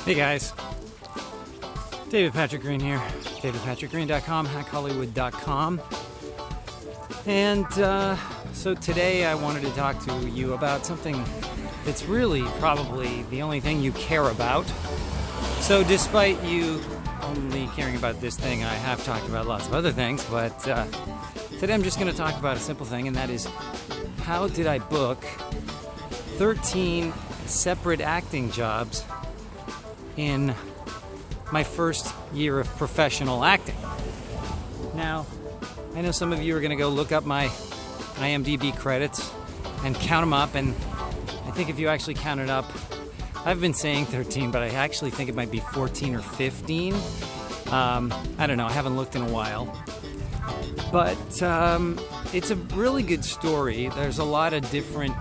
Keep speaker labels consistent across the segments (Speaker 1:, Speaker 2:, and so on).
Speaker 1: Hey guys, David Patrick Green here, davidpatrickgreen.com, hackhollywood.com. And so today I wanted to talk to you about something that's really probably the only thing you care about. So despite you only caring about this thing, I have talked about lots of other things, but today I'm just going to talk about a simple thing, and that is, how did I book 13 separate acting jobs in my first year of professional acting? Now, I know some of you are going to go look up my IMDb credits and count them up, and I think if you actually count it up, I've been saying 13, but I actually think it might be 14 or 15. I don't know, I haven't looked in a while. But it's a really good story. There's a lot of different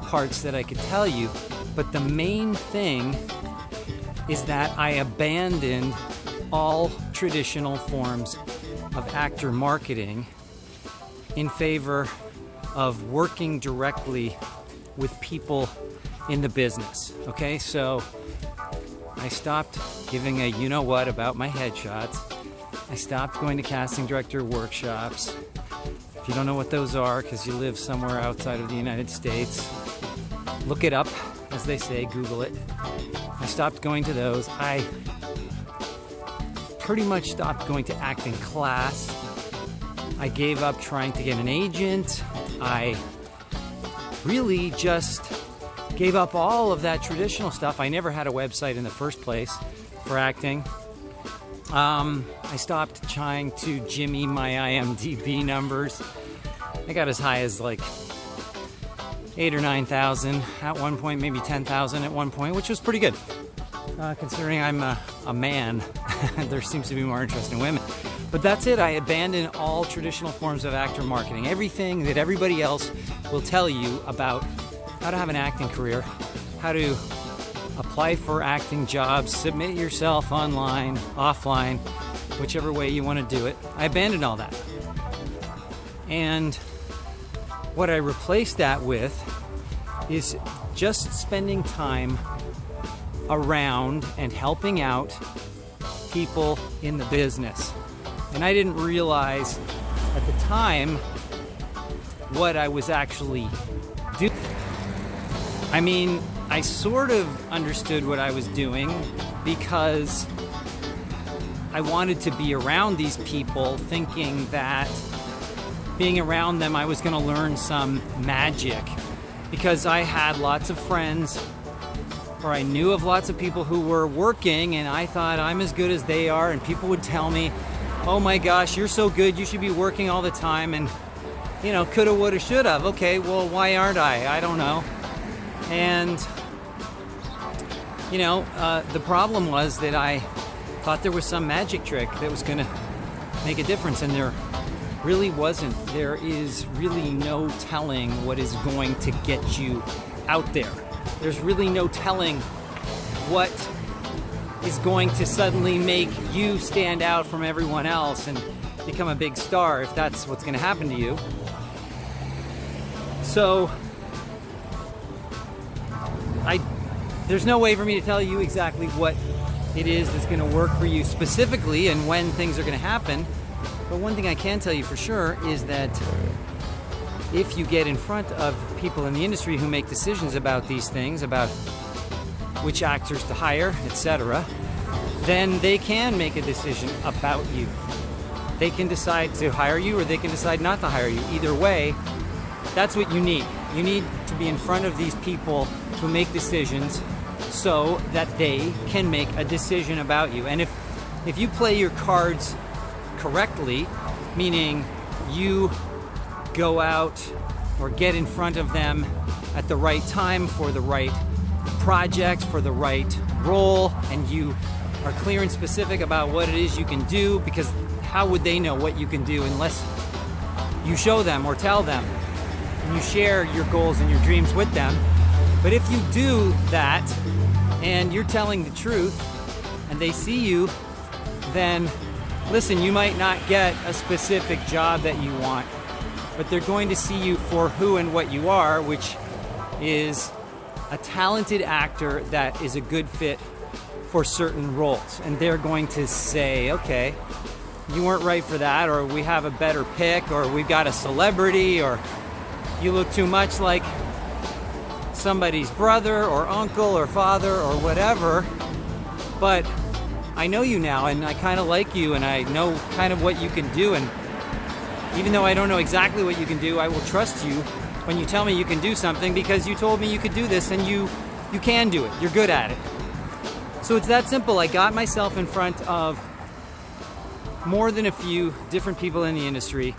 Speaker 1: parts that I could tell you, but the main thing is that I abandoned all traditional forms of actor marketing in favor of working directly with people in the business. Okay, so I stopped giving a you-know-what about my headshots. I stopped going to casting director workshops. If you don't know what those are because you live somewhere outside of the United States, look it up, as they say, Google it. I stopped going to those. I pretty much stopped going to acting class. I gave up trying to get an agent. I really just gave up all of that traditional stuff. I never had a website in the first place for acting. I stopped trying to jimmy my IMDb numbers. I got as high as like 8,000 or 9,000 at one point, maybe 10,000 at one point, which was pretty good. Considering I'm a man, there seems to be more interest in women. But that's it. I abandoned all traditional forms of actor marketing. Everything that everybody else will tell you about how to have an acting career, how to apply for acting jobs, submit yourself online, offline, whichever way you want to do it. I abandoned all that. And what I replaced that with is just spending time around and helping out people in the business. And I didn't realize at the time what I was actually doing. I mean, I sort of understood what I was doing because I wanted to be around these people, thinking that being around them I was going to learn some magic, because I had lots of friends, or I knew of lots of people who were working, and I thought I'm as good as they are, and people would tell me, oh my gosh, you're so good, you should be working all the time, and you know, coulda, woulda, shoulda. Okay, well, why aren't I? I don't know. And you know, the problem was that I thought there was some magic trick that was going to make a difference, and there really wasn't. There is really no telling what is going to get you out there. There's really no telling what is going to suddenly make you stand out from everyone else and become a big star, if that's what's going to happen to you. So there's no way for me to tell you exactly what it is that's going to work for you specifically and when things are going to happen. But one thing I can tell you for sure is that if you get in front of people in the industry who make decisions about these things, about which actors to hire, etc., then they can make a decision about you. They can decide to hire you, or they can decide not to hire you. Either way, that's what you need. You need to be in front of these people who make decisions so that they can make a decision about you. And if you play your cards correctly, meaning you go out or get in front of them at the right time for the right project, for the right role, and you are clear and specific about what it is you can do, because how would they know what you can do unless you show them or tell them and you share your goals and your dreams with them? But if you do that and you're telling the truth and they see you, then listen, you might not get a specific job that you want, but they're going to see you for who and what you are, which is a talented actor that is a good fit for certain roles, and they're going to say, okay, you weren't right for that, or we have a better pick, or we've got a celebrity, or you look too much like somebody's brother or uncle or father or whatever. But I know you now, and I kind of like you, and I know kind of what you can do, and even though I don't know exactly what you can do, I will trust you when you tell me you can do something, because you told me you could do this, and you can do it. You're good at it. So it's that simple. I got myself in front of more than a few different people in the industry,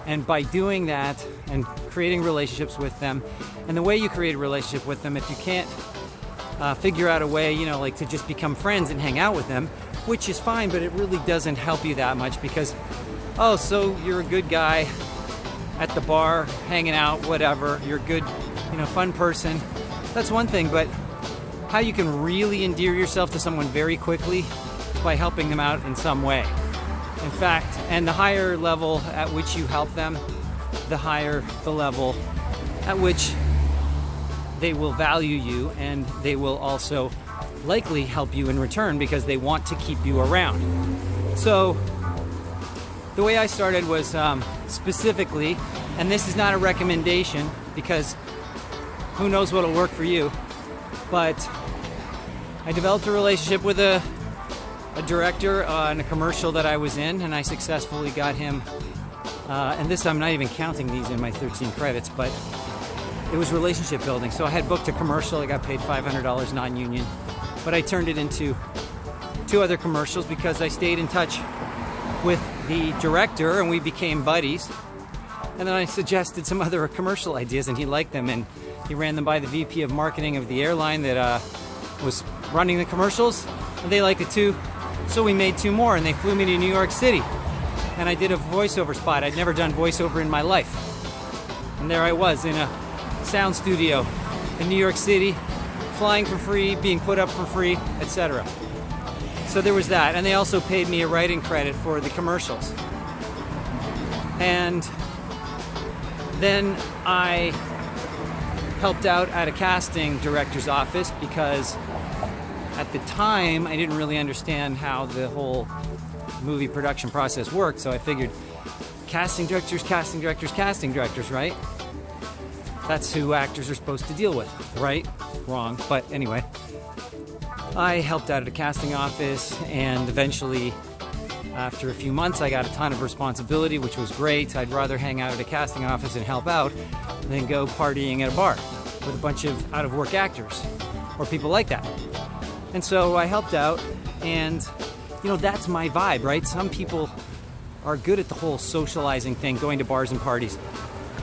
Speaker 1: and by doing that and creating relationships with them, and the way you create a relationship with them, if you can't figure out a way, like to just become friends and hang out with them, which is fine, but it really doesn't help you that much, because, oh, so you're a good guy at the bar, hanging out, whatever, you're a good, fun person. That's one thing, but how you can really endear yourself to someone very quickly is by helping them out in some way. In fact, and the higher level at which you help them, the higher the level at which they will value you, and they will also likely help you in return because they want to keep you around. So the way I started was specifically, and this is not a recommendation because who knows what'll work for you, but I developed a relationship with a director in a commercial that I was in, and I successfully got him, and this I'm not even counting these in my 13 credits, but it was relationship building. So I had booked a commercial, I got paid $500 non-union, but I turned it into 2 other commercials because I stayed in touch with the director and we became buddies. And then I suggested some other commercial ideas and he liked them, and he ran them by the VP of marketing of the airline that was running the commercials, and they liked it too. So we made 2 more, and they flew me to New York City, and I did a voiceover spot. I'd never done voiceover in my life, and there I was in a sound studio in New York City, flying for free, being put up for free, etc. So there was that, and they also paid me a writing credit for the commercials. And then I helped out at a casting director's office because at the time I didn't really understand how the whole movie production process worked, so I figured casting directors, right? That's who actors are supposed to deal with, right? Wrong, but anyway. I helped out at a casting office, and eventually, after a few months, I got a ton of responsibility, which was great. I'd rather hang out at a casting office and help out than go partying at a bar with a bunch of out-of-work actors or people like that. And so I helped out, and that's my vibe, right? Some people are good at the whole socializing thing, going to bars and parties.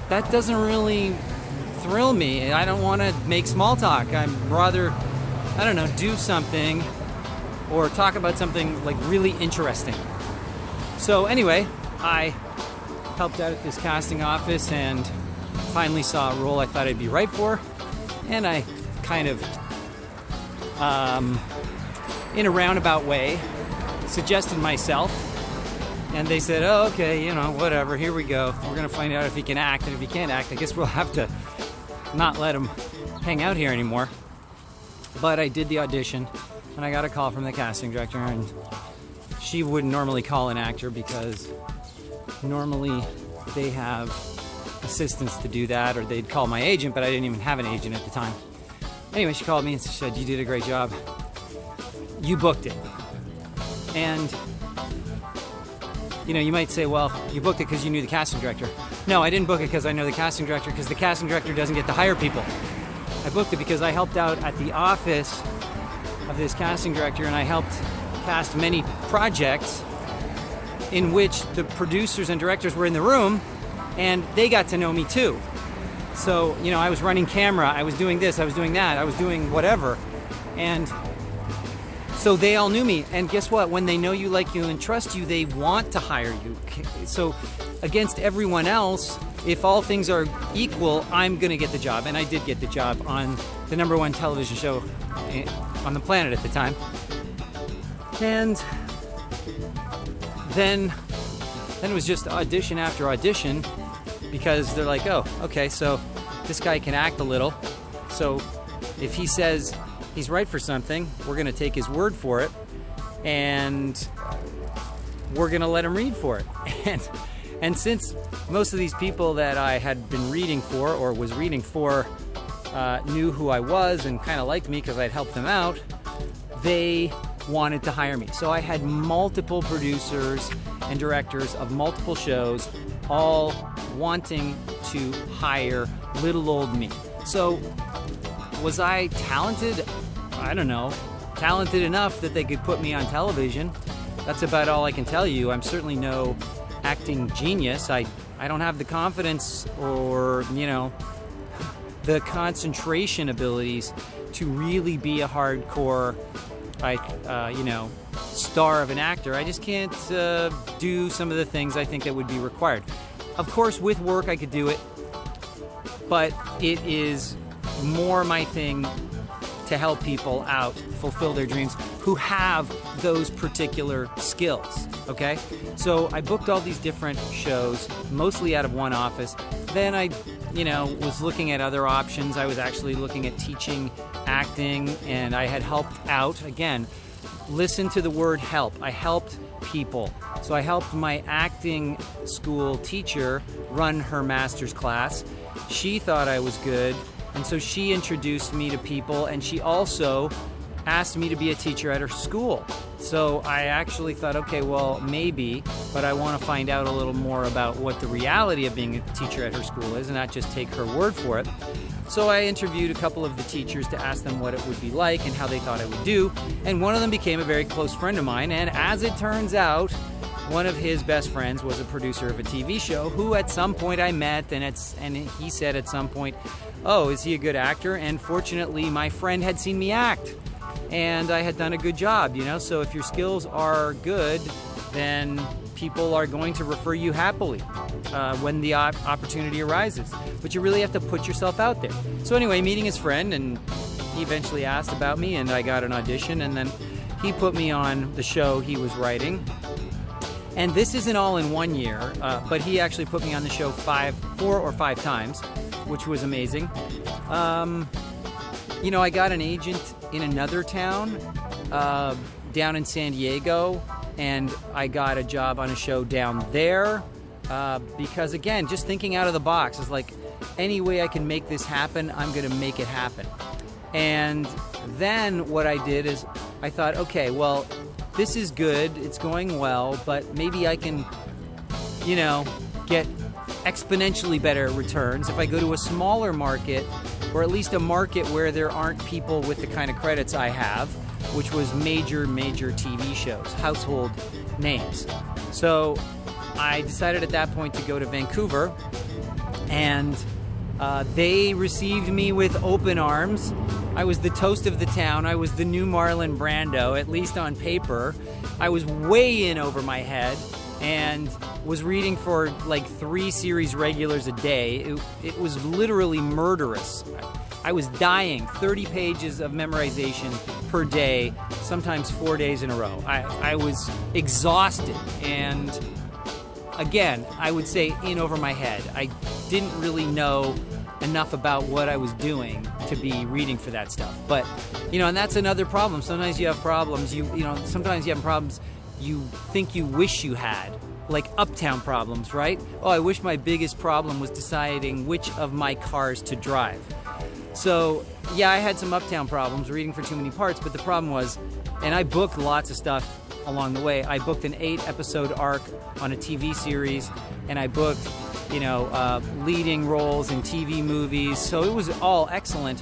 Speaker 1: That doesn't really thrill me. I don't want to make small talk. I'd rather, do something or talk about something like really interesting. So anyway, I helped out at this casting office and finally saw a role I thought I'd be right for, and I kind of, in a roundabout way, suggested myself, and they said, oh, okay, whatever, here we go. We're going to find out if he can act, and if he can't act, I guess we'll have to not let him hang out here anymore. But I did the audition, and I got a call from the casting director, and she wouldn't normally call an actor because normally they have assistants to do that, or they'd call my agent, but I didn't even have an agent at the time. Anyway, she called me and said, you did a great job. You booked it. And you might say, well, you booked it because you knew the casting director. No, I didn't book it because I know the casting director, because the casting director doesn't get to hire people. I booked it because I helped out at the office of this casting director, and I helped cast many projects in which the producers and directors were in the room, and they got to know me too. So, I was running camera, I was doing this, I was doing that, I was doing whatever, and so they all knew me. And guess what? When they know you, like you, and trust you, they want to hire you. So against everyone else, if all things are equal, I'm going to get the job. And I did get the job on the #1 television show on the planet at the time. And then it was just audition after audition, because they're like, oh, okay, so this guy can act a little. So if he says he's right for something. We're going to take his word for it, and we're going to let him read for it. And since most of these people that I had been reading for or was reading for knew who I was and kind of liked me because I'd helped them out, they wanted to hire me. So I had multiple producers and directors of multiple shows all wanting to hire little old me. So was I talented? I don't know. Talented enough that they could put me on television. That's about all I can tell you. I'm certainly no acting genius. I don't have the confidence or, you know, the concentration abilities to really be a hardcore, you know, star of an actor. I just can't do some of the things I think that would be required. Of course, with work I could do it, but it is more my thing to help people out, fulfill their dreams, who have those particular skills, okay? So I booked all these different shows, mostly out of one office. Then I, you know, was looking at other options. I was actually looking at teaching acting, and I had helped out. Again, listen to the word help. I helped people. So I helped my acting school teacher run her master's class. She thought I was good, and so she introduced me to people, and she also asked me to be a teacher at her school. So I actually thought, okay, well, maybe, but I want to find out a little more about what the reality of being a teacher at her school is and not just take her word for it. So I interviewed a couple of the teachers to ask them what it would be like and how they thought I would do, and one of them became a very close friend of mine, and as it turns out, one of his best friends was a producer of a TV show who at some point I met, and he said at some point, oh, is he a good actor? And fortunately, my friend had seen me act, and I had done a good job, you know? So if your skills are good, then people are going to refer you happily when the opportunity arises. But you really have to put yourself out there. So anyway, meeting his friend, and he eventually asked about me, and I got an audition, and then he put me on the show he was writing. And this isn't all in 1 year, but he actually put me on the show 4 or 5 times, which was amazing. You know, I got an agent in another town down in San Diego, and I got a job on a show down there because, again, just thinking out of the box is like, any way I can make this happen, I'm going to make it happen. And then what I did is I thought, okay, well, this is good, it's going well, but maybe I can, you know, get exponentially better returns if I go to a smaller market, or at least a market where there aren't people with the kind of credits I have, which was major TV shows, household names. So I decided at that point to go to Vancouver, and they received me with open arms. I was the toast of the town. I was the new Marlon Brando, at least on paper. I was way in over my head and was reading for like 3 series regulars a day. It was literally murderous. I was dying, 30 pages of memorization per day, sometimes 4 days in a row. I was exhausted, and again, I would say in over my head. I didn't really know enough about what I was doing to be reading for that stuff. But, you know, and that's another problem. Sometimes you have problems, you know, sometimes you have problems you think you wish you had, like uptown problems, right? Oh, I wish my biggest problem was deciding which of my cars to drive. So, yeah, I had some uptown problems reading for too many parts, but the problem was, and I booked lots of stuff along the way. I booked an 8-episode arc on a TV series, and I booked, you know, leading roles in TV movies, so it was all excellent,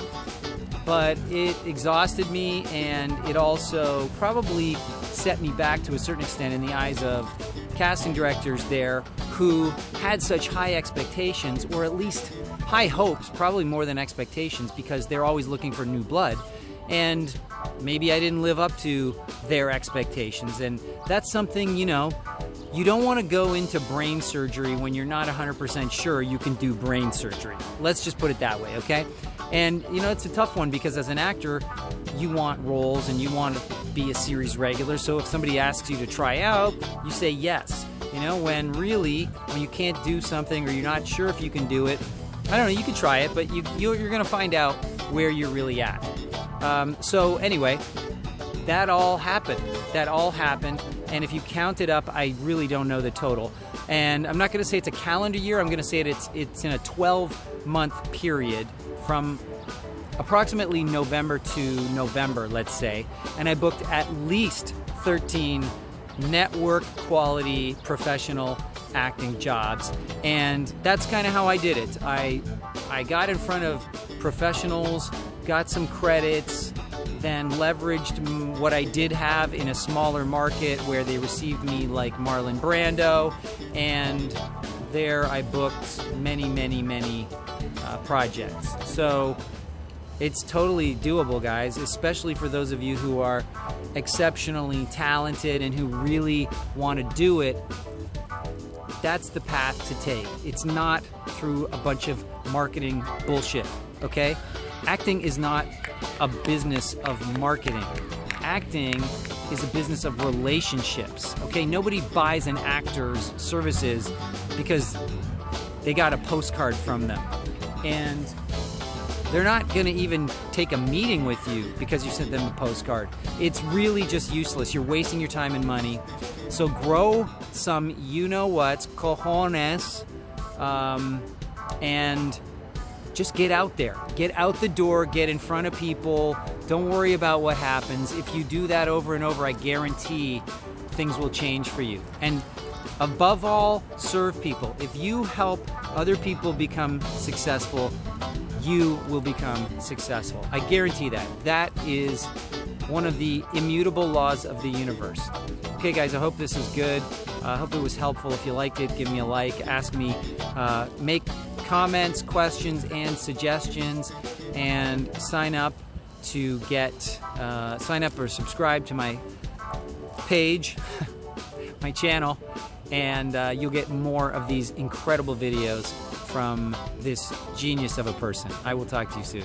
Speaker 1: but it exhausted me, and it also probably set me back to a certain extent in the eyes of casting directors there who had such high expectations, or at least high hopes, probably more than expectations, because they're always looking for new blood. And maybe I didn't live up to their expectations, and that's something, you know, you don't want to go into brain surgery when you're not 100% sure you can do brain surgery. Let's just put it that way, okay? And, you know, it's a tough one because as an actor, you want roles and you want to be a series regular, so if somebody asks you to try out, you say yes. You know, when really, when you can't do something or you're not sure if you can do it, I don't know, you can try it, but you're going to find out where you're really at. So anyway, that all happened. And if you count it up, I really don't know the total. And I'm not going to say it's a calendar year. I'm going to say it's in a 12-month period from approximately November to November, let's say. And I booked at least 13 network quality professional acting jobs. And that's kind of how I did it. I got in front of professionals, got some credits, then leveraged what I did have in a smaller market where they received me, like Marlon Brando, and there I booked many projects. So it's totally doable, guys, especially for those of you who are exceptionally talented and who really want to do it. That's the path to take. It's not through a bunch of marketing bullshit, okay? Acting is not a business of marketing. Acting is a business of relationships, okay? Nobody buys an actor's services because they got a postcard from them. And they're not gonna even take a meeting with you because you sent them a postcard. It's really just useless. You're wasting your time and money. So grow some you-know-what, cojones, and just get out there. Get out the door, get in front of people. Don't worry about what happens. If you do that over and over, I guarantee things will change for you. And above all, serve people. If you help other people become successful, you will become successful. I guarantee that. That is one of the immutable laws of the universe. Okay, guys, I hope this was good. I hope it was helpful. If you liked it, give me a like. Ask me, make comments, questions, and suggestions, and sign up to sign up or subscribe to my page, my channel, and you'll get more of these incredible videos from this genius of a person. I will talk to you soon.